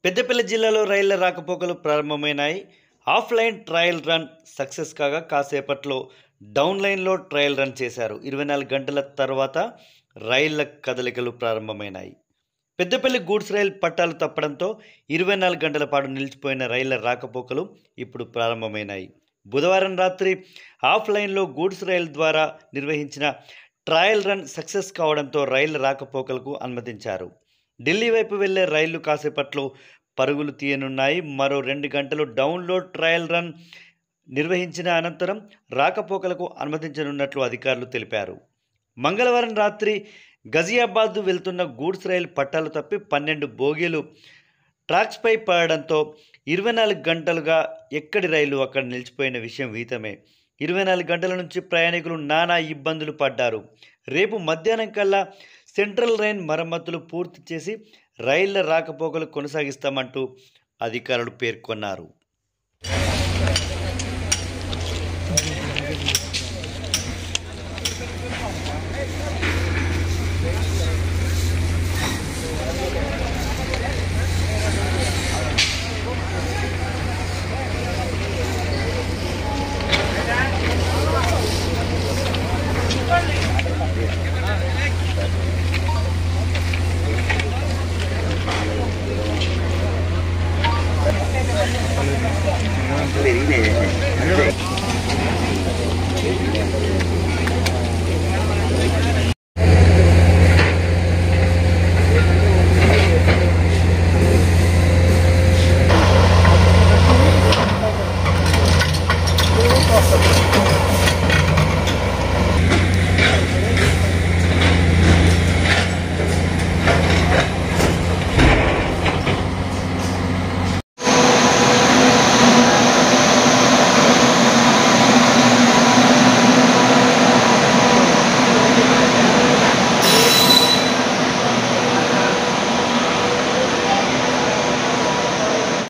పెద్దపల్లి జిల్లాలో రైళ్ల రాకపోకలు ప్రారంభమైనాయి. ఆఫ్లైన్ ట్రయల్ రన్ సక్సెస్ కాగా కాసేపట్లో డౌన్ లైన్లో ట్రయల్ రన్ చేశారు. 24 గంటల తర్వాత రైళ్ల కదలికలు ప్రారంభమైనాయి. పెద్దపల్లి గూడ్స్ రైలు పట్టాలు తప్పడంతో 24 గంటల పాటు నిలిచిపోయిన రైళ్ల రాకపోకలు ఇప్పుడు ప్రారంభమైనాయి. బుధవారం రాత్రి ఆఫ్లైన్లో గూడ్స్ రైలు ద్వారా నిర్వహించిన ట్రయల్ రన్ సక్సెస్ కావడంతో రైళ్ల రాకపోకలకు అనుమతించారు. ఢిల్లీ వైపు వెళ్లే రైళ్లు కాసేపట్లో పరుగులు తీయనున్నాయి. మరో 2 గంటలు డౌన్లోడ్ ట్రయల్ రన్ నిర్వహించిన అనంతరం రాకపోకలకు అనుమతించనున్నట్లు అధికారులు తెలిపారు. మంగళవారం రాత్రి గజియాబాద్ వెళ్తున్న గూడ్స్ రైలు పట్టాలు తప్పి 12 బోగీలు ట్రాక్స్పై పడడంతో 24 గంటలుగా ఎక్కడి రైలు అక్కడ నిలిచిపోయిన విషయం విదితమే. 24 గంటల నుంచి ప్రయాణికులు నానా ఇబ్బందులు పడ్డారు. రేపు మధ్యాహ్నం కల్లా సెంట్రల్ రైల్ మరమ్మతులు పూర్తి చేసి రైళ్ల రాకపోకలు కొనసాగిస్తామంటూ అధికారులు పేర్కొన్నారు.